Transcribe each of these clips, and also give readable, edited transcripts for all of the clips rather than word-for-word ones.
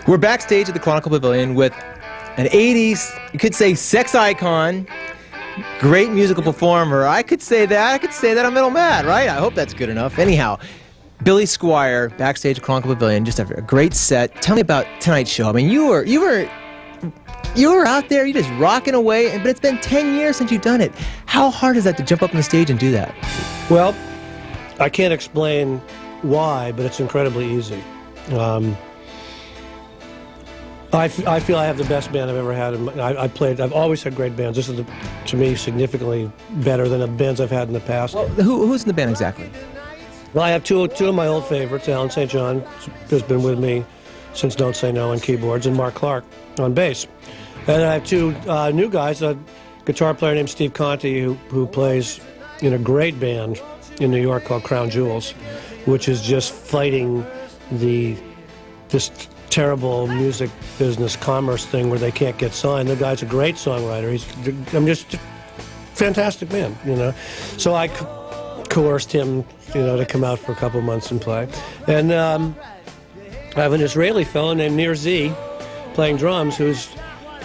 We're backstage at the Concord Pavilion with an 80s, you could say, sex icon, great musical performer. I could say that I'm Metal Mad, right? I hope that's good enough. Anyhow, Billy Squire, backstage at Concord Pavilion, just a great set. Tell me about tonight's show. I mean, you were out there, you're just rocking away, but it's been 10 years since you've done it. How hard is that to jump up on the stage and do that? Well, I can't explain why, but it's incredibly easy. I feel I have the best band I've ever had. I've always had great bands. This is, to me, significantly better than the bands I've had in the past. Well, who's in the band exactly? Well, I have two of my old favorites. Alan St. John has been with me since Don't Say No on keyboards, and Mark Clark on bass. And I have two new guys, a guitar player named Steve Conti, who plays in a great band in New York called Crown Jewels, which is just fighting this terrible music business commerce thing where they can't get signed. The guy's a great songwriter. I'm just a fantastic man, you know. So I coerced him, you know, to come out for a couple months and play. And I have an Israeli fellow named Nir Z playing drums, who's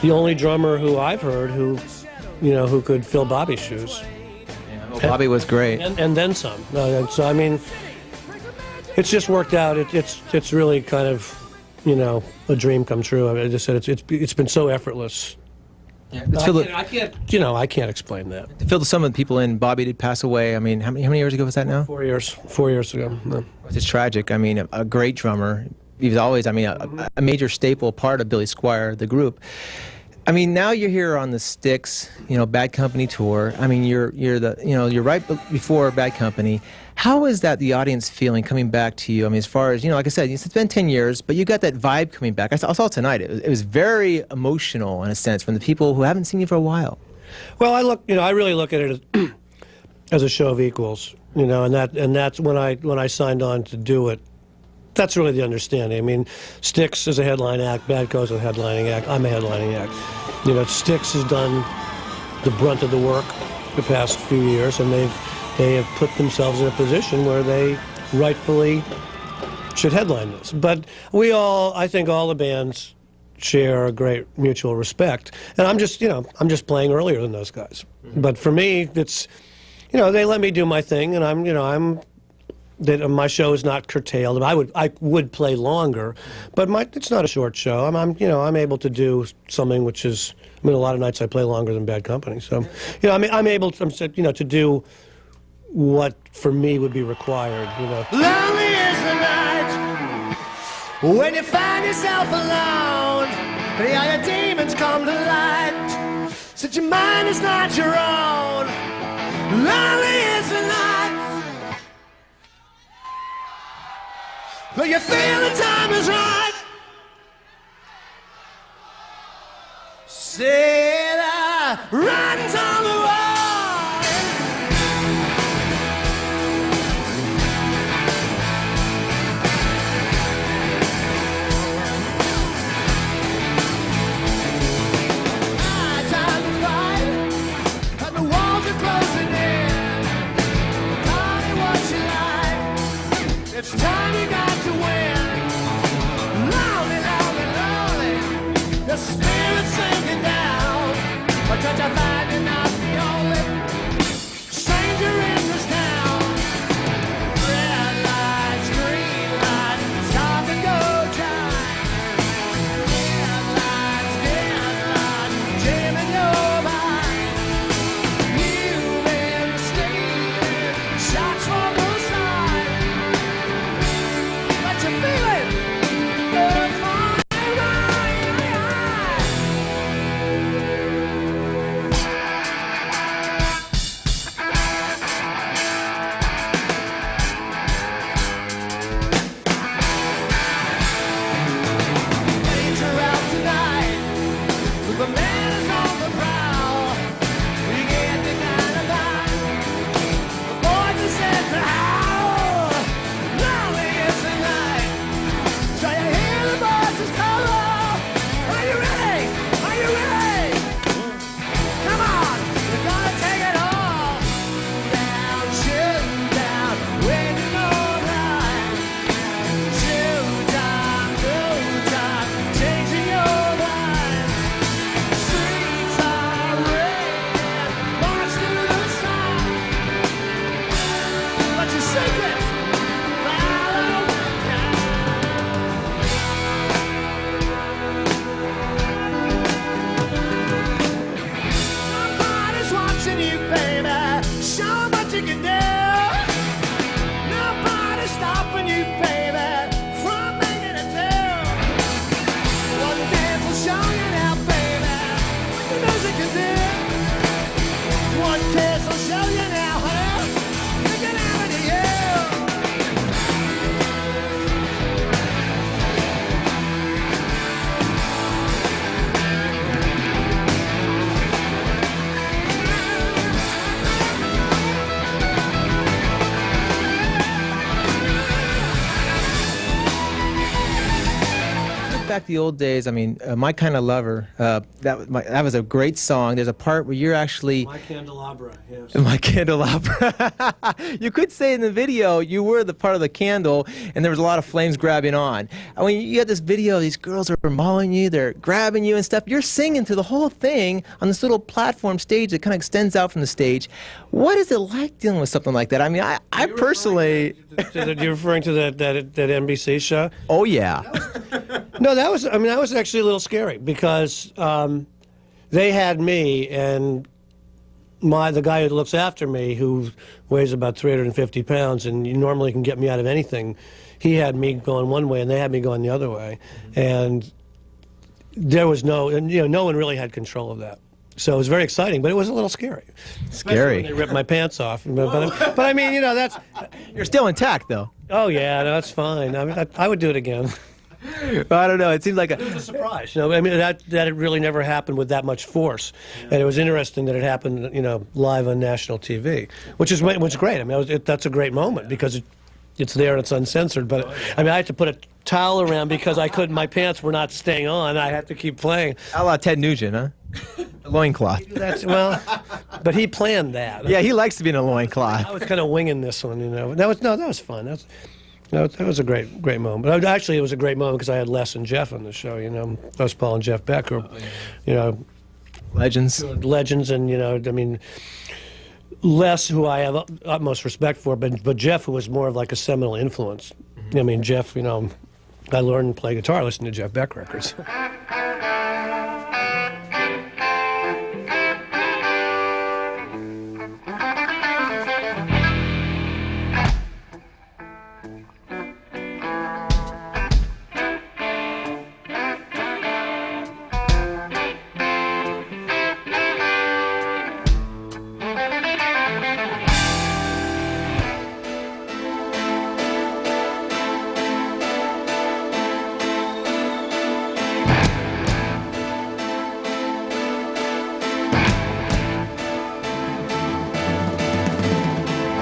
the only drummer who I've heard who could fill Bobby's shoes. Yeah, well, Bobby was great. And then some. So I mean, it's just worked out. It's really kind of, you know, a dream come true. I mean, I just said it's been so effortless. Yeah, I can't explain that. To fill some of the people in, Bobby did pass away. I mean, how many years ago was that now? 4 years. 4 years ago. No. It's tragic. I mean, a great drummer. He was always, I mean, a major staple part of Billy Squire, the group. I mean, now you're here on the Styx, you know, Bad Company tour. I mean, you're right before Bad Company. How is that the audience feeling coming back to you? I mean, as far as, you know, like I said, it's been 10 years, but you got that vibe coming back. I saw it tonight. It was very emotional in a sense from the people who haven't seen you for a while. Well, I really look at it as a show of equals, you know, and that's when I signed on to do it. That's really the understanding. I mean, Styx is a headline act, Bad Co's a headlining act, I'm a headlining act. You know, Styx has done the brunt of the work the past few years, and they have put themselves in a position where they rightfully should headline this. But I think all the bands share a great mutual respect. And I'm just playing earlier than those guys. But for me, it's, you know, they let me do my thing, and my show is not curtailed. I would play longer, but it's not a short show. I'm able to do something which is, I mean, a lot of nights I play longer than Bad Company. So, you know, I'm able to, you know, to do what for me would be required, you know. Lonely is the night when you find yourself alone, and all your demons come to light, since your mind is not your own. Lonely is the night but you feel the time is right. Say the writing's on the wall. Time to fight, and the walls are closing in. Call me what you like. It's time you got to win. Lonely, lonely, lonely. The spirit's sinking down. But don't you find it now? back to the old days. I mean, My Kind of Lover. That was a great song. There's a part where you're actually My candelabra, yes. My candelabra. You could say in the video you were the part of the candle, and there was a lot of flames grabbing on. I mean, you got this video. These girls are mauling you. They're grabbing you and stuff. You're singing through the whole thing on this little platform stage that kind of extends out from the stage. What is it like dealing with something like that? I mean, I personally. You're referring to that NBC show? Oh yeah. No, that was actually a little scary because they had me and the guy who looks after me, who weighs about 350 pounds, and you normally can get me out of anything. He had me going one way, and they had me going the other way, and no one really had control of that. So it was very exciting, but it was a little scary. Scary. When they ripped my pants off. But I mean, that's. You're still intact, though. Oh yeah, no, that's fine. I mean, I would do it again. I don't know. It seems like It was a surprise. I mean, that it really never happened with that much force, and it was interesting that it happened, live on national TV, which is great. I mean, that's a great moment because it's there and it's uncensored. But I mean, I had to put a towel around because I couldn't. My pants were not staying on. I had to keep playing. a la Ted Nugent, huh? A loincloth. But he planned that. Yeah, he likes to be in a loincloth. I was kind of winging this one, That was fun. That was a great moment. Actually, it was a great moment because I had Les and Jeff on the show. Les Paul and Jeff Beck, Legends. legends, and I mean, Les, who I have utmost respect for, but Jeff, who was more of like a seminal influence. I mean, Jeff, I learned to play guitar listening to Jeff Beck records.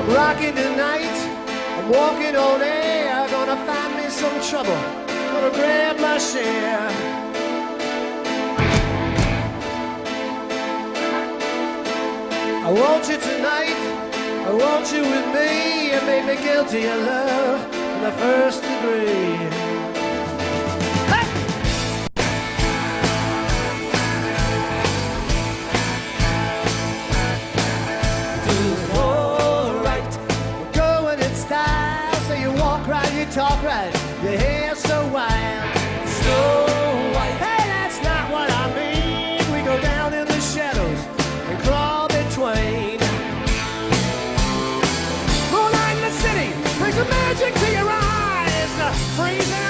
Rocking tonight, I'm walking on air, gonna find me some trouble, gonna grab my share. I want you tonight, I want you with me, you made me guilty of love in the first degree. Talk right, your hair's so wild, so white. Hey, that's not what I mean. We go down in the shadows and crawl between. Moonlight in the city brings the magic to your eyes, freezing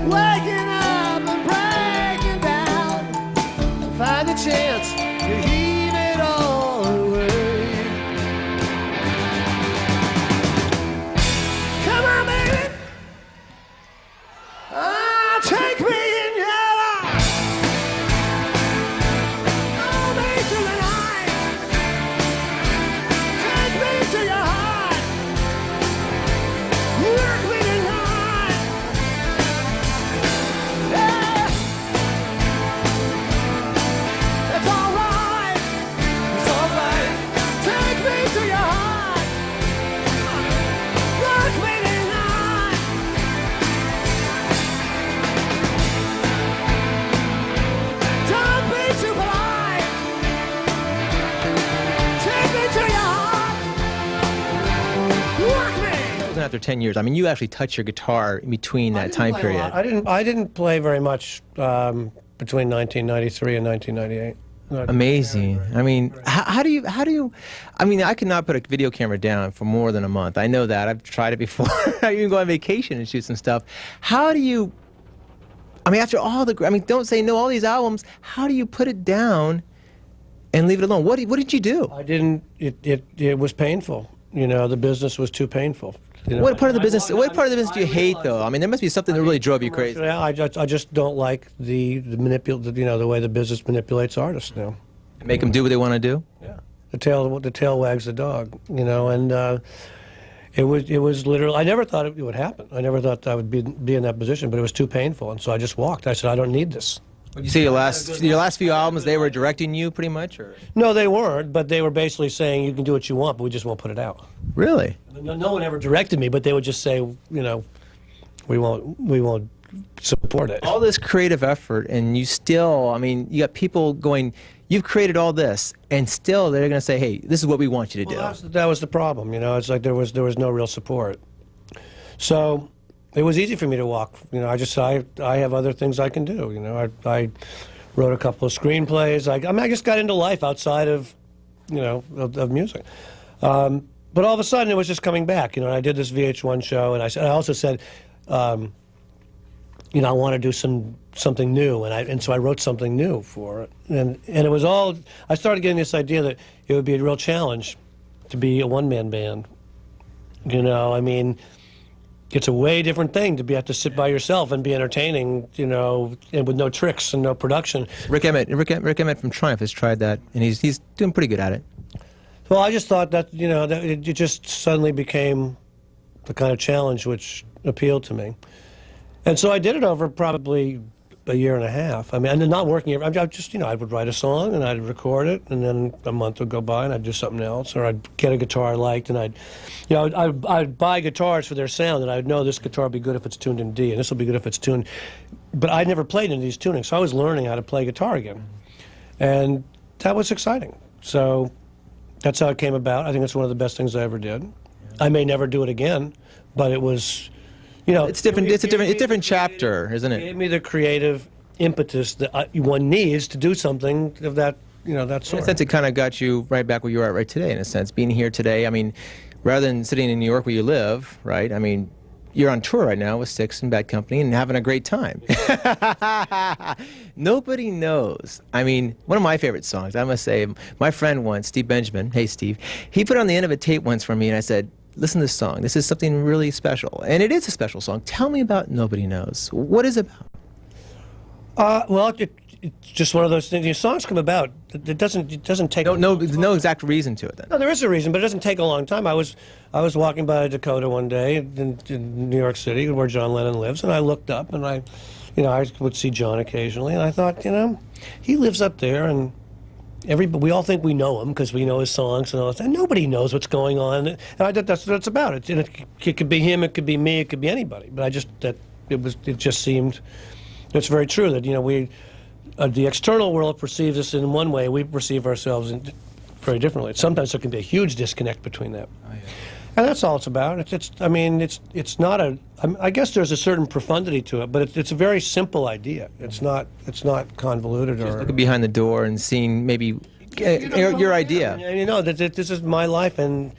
waking up and breaking down. Find a chance to heave it all away. Come on, baby. Ah, take me in your arms. Hold me through the night. Take me to your heart. Work me tonight. Yeah. It's all right. It's all right. Take me to your heart. Work me tonight. Don't be too polite. Take me to your heart. Work me. After 10 years, I mean, you actually touch your guitar in between that time period. I didn't play very much between 1993 and 1998. Amazing. I mean, how do you, I mean, I could not put a video camera down for more than a month. I know that. I've tried it before. I even go on vacation and shoot some stuff. How do you, I mean, after all the, I mean, don't say no, all these albums, how do you put it down and leave it alone? What did you do? I didn't. It was painful. You know, the business was too painful. You know, What part of the business do you hate, though? I mean, there must be something that really drove you crazy. Yeah, I just don't like the the way the business manipulates artists now. Make them do what they want to do? Yeah, the tail wags the dog. You know, and it was literally. I never thought it would happen. I never thought I would be in that position, but it was too painful, and so I just walked. I said, I don't need this. Would you say your last few albums, they were directing you pretty much? Or? No, they weren't, but they were basically saying you can do what you want, but we just won't put it out. Really? No one ever directed me, but they would just say, you know, we won't support it. All this creative effort, and you still, I mean, you got people going, you've created all this, and still they're going to say, hey, this is what we want you to do. Well, that was the problem, you know. It's like there was no real support. So it was easy for me to walk. You know, I have other things I can do. You know, I wrote a couple of screenplays. I just got into life outside of, you know, of music. But all of a sudden, it was just coming back. You know, and I did this VH1 show, and I also said, you know, I want to do something new, and so I wrote something new for it. And it was all. I started getting this idea that it would be a real challenge to be a one-man band. You know, I mean, it's a way different thing to have to sit by yourself and be entertaining, you know, and with no tricks and no production. Rick Emmett from Triumph has tried that, and he's doing pretty good at it. Well, I just thought that, you know, that it just suddenly became the kind of challenge which appealed to me. And so I did it over probably a year and a half. I mean, and not working, I just, you know, I would write a song and I'd record it, and then a month would go by and I'd do something else, or I'd get a guitar I liked, and I'd buy guitars for their sound, and I'd know this guitar would be good if it's tuned in D, and this will be good if it's tuned. But I'd never played in these tunings, so I was learning how to play guitar again. And that was exciting. So that's how it came about. I think it's one of the best things I ever did. I may never do it again, but it was, you know, It's different. It's a different chapter, isn't It it? gave me the creative impetus that one needs to do something of that, you know, that In a sort. sense, it kind of got you right back where you are at right today. In a sense, being here today. I mean, rather than sitting in New York where you live, right? I mean, you're on tour right now with Styx and Bad Company and having a great time. Nobody knows. I mean, one of my favorite songs, I must say, my friend once, Steve Benjamin, hey Steve, he put on the end of a tape once for me, and I said, listen to this song. This is something really special. And it is a special song. Tell me about Nobody Knows. What is it about? Well, it's just one of those things. Your songs come about. It doesn't take. No exact reason to it then. No, there is a reason, but it doesn't take a long time. I was walking by Dakota one day in New York City, where John Lennon lives, and I looked up, and I would see John occasionally, and I thought, you know, he lives up there, and we all think we know him because we know his songs and all that, and nobody knows what's going on. And that's what it's about. And it could be him, it could be me, it could be anybody. But it just seemed. It's very true that, you know, the external world perceives us in one way, we perceive ourselves very differently. Sometimes there can be a huge disconnect between that. Oh, yeah. And that's all it's about. It's not a. I guess there's a certain profundity to it, but it's a very simple idea. It's not convoluted Just or. looking behind the door and seeing maybe your idea. And you know that this is my life, and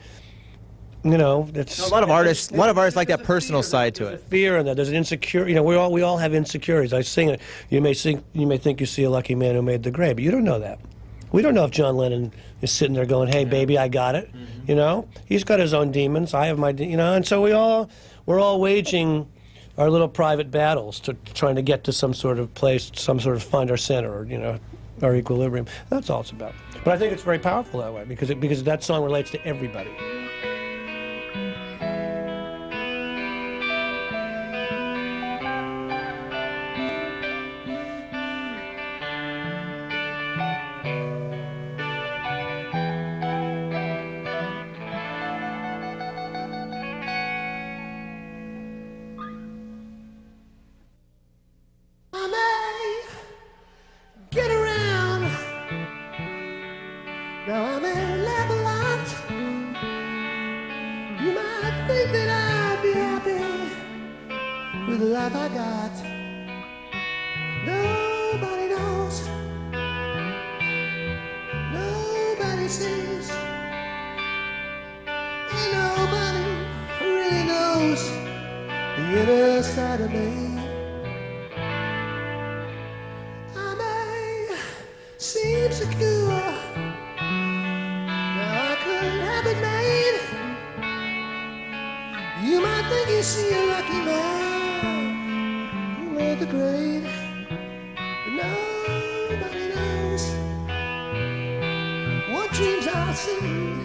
you know, it's A lot of artists like that personal side to it. fear in that. There's an insecure. You know, we all have insecurities. I sing it. You may think you see a lucky man who made the grade, but you don't know that. We don't know if John Lennon is sitting there going, "Hey, baby, I got it." You know, he's got his own demons. I have my, you know, and so we're all waging our little private battles to trying to get to some sort of place, some sort of find our center, or, you know, our equilibrium. That's all it's about. But I think it's very powerful that way because that song relates to everybody. I may get around. Now I may laugh a lot. You might think that I'd be happy with the life I got. Nobody knows. Nobody sees. And nobody really knows the inner side of me. Seems secure. Now I could have it made. You might think you see a lucky man who made the grade, but nobody knows what dreams I see.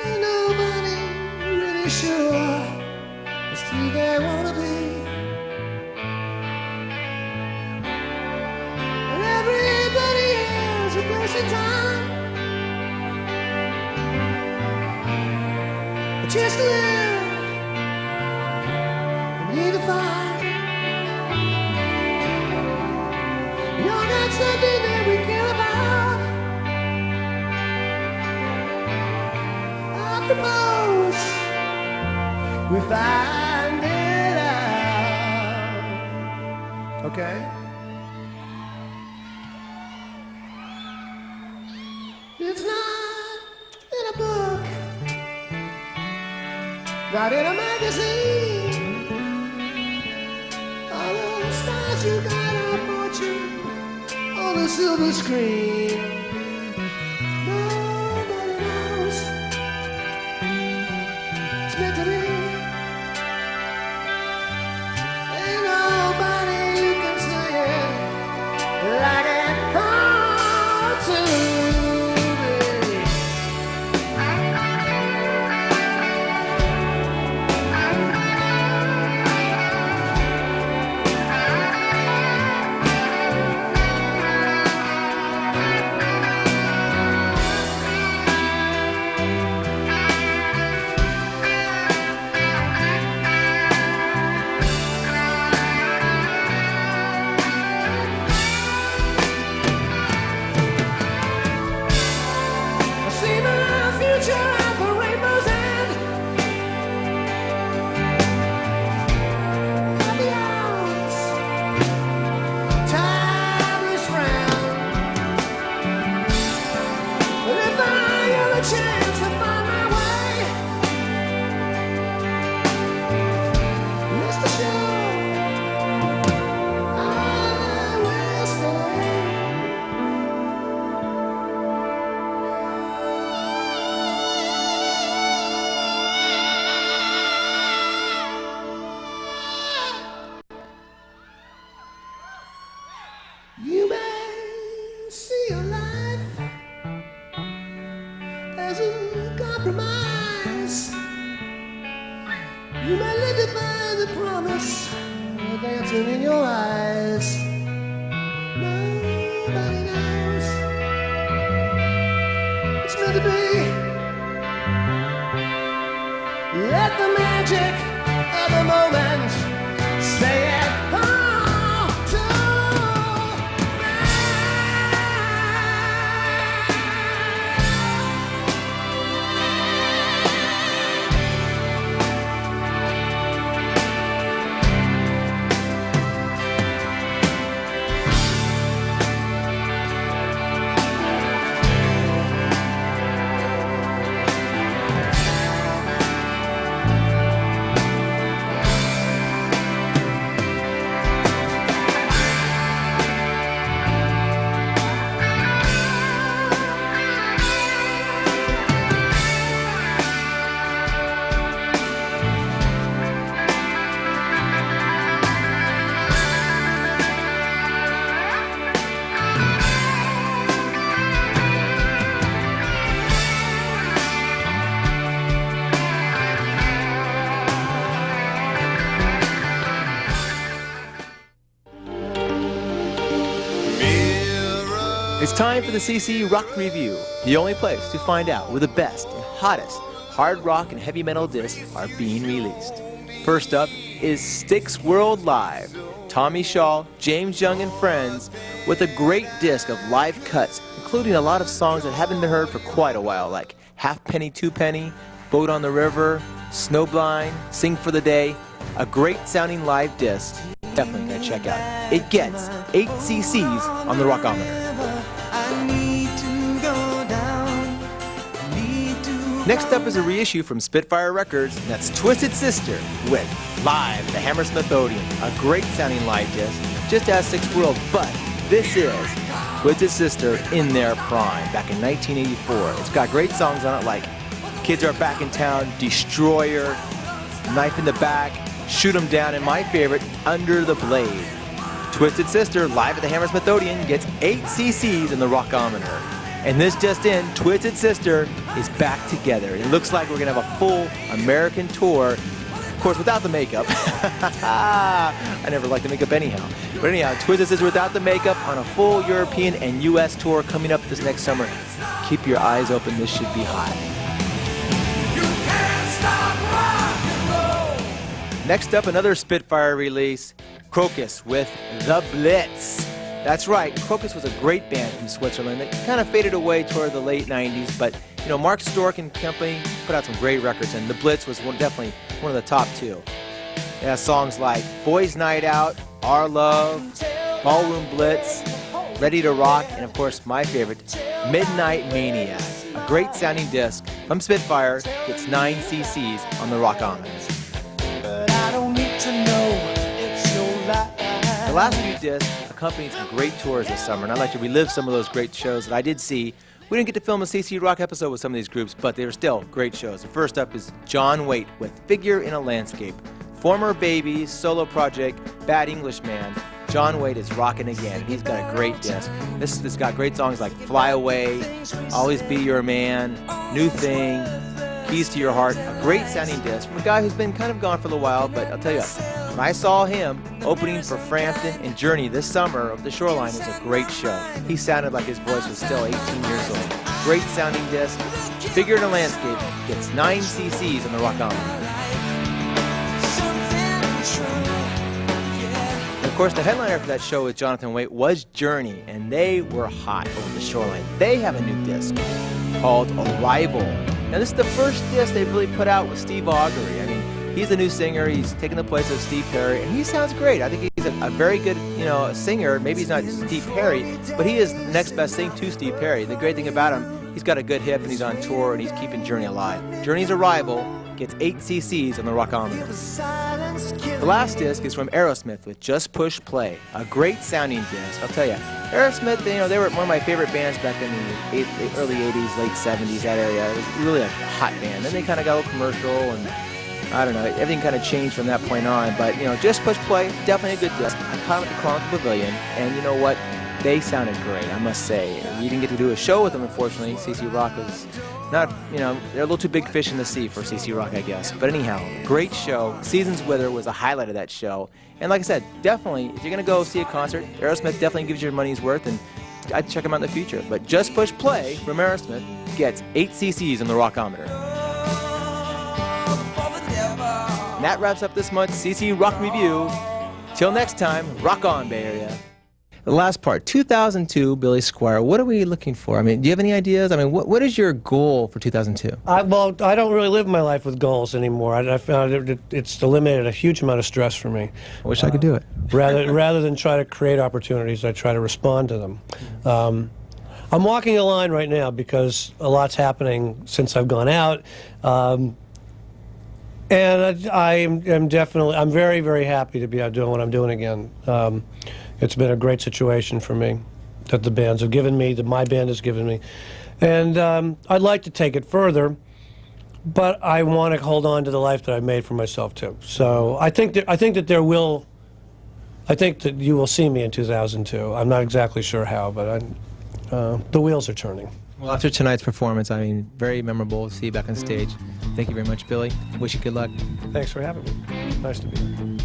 Ain't nobody really sure as to who they wanna be. In time, just to live and need to find. We all got something that we care about. I propose we find it out. Okay. It's not in a book, not in a magazine. All those stars you got are fortune on the silver screen. Nobody knows it's meant to be. Ain't nobody you can say it like it ought to. You may see your life as a compromise. You may live to find the promise dancing in your eyes. Nobody knows it's meant to be. Let the magic of the moment say it. It's time for the CC Rock Review, the only place to find out where the best and hottest hard rock and heavy metal discs are being released. First up is Styx World Live. Tommy Shaw, James Young, and friends with a great disc of live cuts, including a lot of songs that haven't been heard for quite a while, like Halfpenny, Twopenny, Boat on the River, Snowblind, Sing for the Day. A great sounding live disc. Definitely gonna check out. It gets 8 cc's on the Rockometer. Next up is a reissue from Spitfire Records, and that's Twisted Sister with Live, the Hammersmith Odeon. A great sounding live disc, just as Six World, but this is Twisted Sister in their prime, back in 1984. It's got great songs on it like Kids Are Back in Town, Destroyer, Knife in the Back, Shoot 'em Down, and my favorite, Under the Blade. Twisted Sister, live at the Hammersmith Odeon, gets 8 cc's in the Rockometer. And this just in, Twisted Sister is back together. It looks like we're gonna have a full American tour, of course without the makeup. I never liked the makeup anyhow. But anyhow, Twisted Sister without the makeup on a full European and US tour coming up this next summer. Keep your eyes open, this should be hot. Next up, another Spitfire release, Crocus with The Blitz. That's right, Crocus was a great band from Switzerland that kind of faded away toward the late 90s, but you know, Mark Stork and company put out some great records, and The Blitz was definitely one of the top 2. It has songs like Boys Night Out, Our Love, Ballroom Blitz, Ready to Rock, and of course my favorite, Midnight Maniac. A great sounding disc from Spitfire, gets 9 cc's on the Rockometer. The last few discs accompanied some great tours this summer, and I'd like to relive some of those great shows that I did see. We didn't get to film a CC Rock episode with some of these groups, but they were still great shows. The first up is John Waite with Figure in a Landscape. Former Babies, solo project, Bad Englishman. John Waite is rocking again. He's got a great disc. This has got great songs like Fly Away, Always Be Your Man, New Thing, Keys to Your Heart. A great sounding disc from a guy who's been kind of gone for a little while, but I'll tell you what, when I saw him opening for Frampton and Journey this summer of the Shoreline, it was a great show. He sounded like his voice was still 18 years old. Great sounding disc. Figure in a Landscape gets 9 cc's on the Rockometer. And of course, the headliner for that show with Jonathan Waite was Journey, and they were hot over the Shoreline. They have a new disc called Arrival. Now, this is the first disc they've really put out with Steve Augury. I mean, he's a new singer. He's taken the place of Steve Perry, and he sounds great. I think he's a very good, singer. Maybe he's not Steve Perry, but he is the next best thing to Steve Perry. The great thing about him, he's got a good hip, and he's on tour, and he's keeping Journey alive. Journey's Arrival gets 8 cc's on the Rockometer. The last disc is from Aerosmith with Just Push Play, a great sounding disc. I'll tell you, Aerosmith, they were one of my favorite bands back in the early 80s, late 70s, that area. It was really a hot band. Then they kind of got a little commercial, and I don't know, everything kind of changed from that point on. But, Just Push Play, definitely a good disc. I caught them at the Concord Pavilion, and you know what? They sounded great, I must say. We didn't get to do a show with them, unfortunately. CC Rock was not, they're a little too big fish in the sea for CC Rock, I guess. But anyhow, great show. Seasons Wither was a highlight of that show. And like I said, definitely, if you're going to go see a concert, Aerosmith definitely gives you your money's worth, and I'd check them out in the future. But Just Push Play from Aerosmith gets 8 cc's on the Rockometer. And that wraps up this month's CC Rock Review. Till next time, rock on, Bay Area. The last part, 2002, Billy Squire. What are we looking for? I mean, do you have any ideas? I mean, what is your goal for 2002? I don't really live my life with goals anymore. I found it's eliminated a huge amount of stress for me. I wish I could do it. Rather than try to create opportunities, I try to respond to them. I'm walking a line right now because a lot's happening since I've gone out. And I'm very, very happy to be out doing what I'm doing again. It's been a great situation for me that the bands have given me, that my band has given me. And I'd like to take it further, but I want to hold on to the life that I made for myself too. So I think that you will see me in 2002. I'm not exactly sure how, but the wheels are turning. Well, after tonight's performance, I mean, very memorable to see you back on stage. Thank you very much, Billy. Wish you good luck. Thanks for having me. Nice to be here.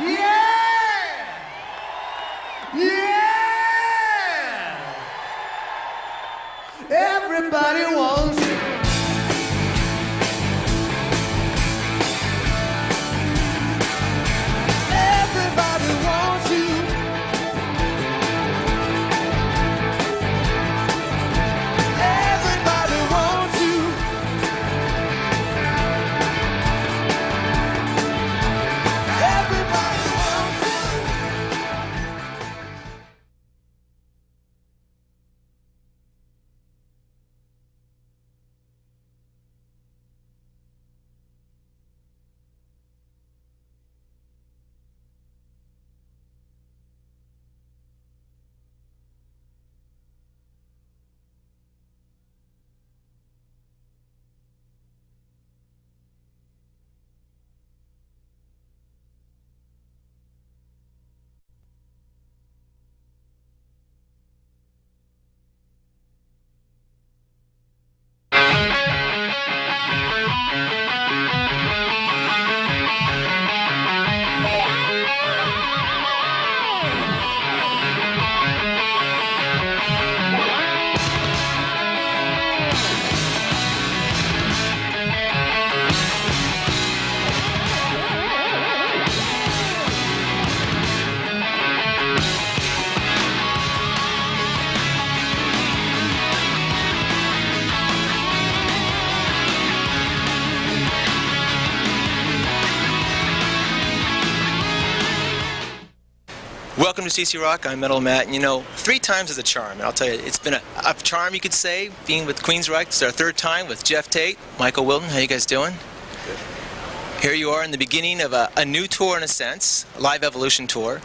Yeah! Yeah! Everybody wants you. Everybody wants you. Everybody wants you. Everybody wants you. Welcome to CC Rock. I'm Metal Matt, and you know, 3 times is a charm. And I'll tell you, it's been a charm, you could say, being with Queensryche. It's our 3rd time with Jeff Tate, Michael Wilton. How you guys doing? Good. Here you are in the beginning of a new tour, in a sense, a live evolution tour.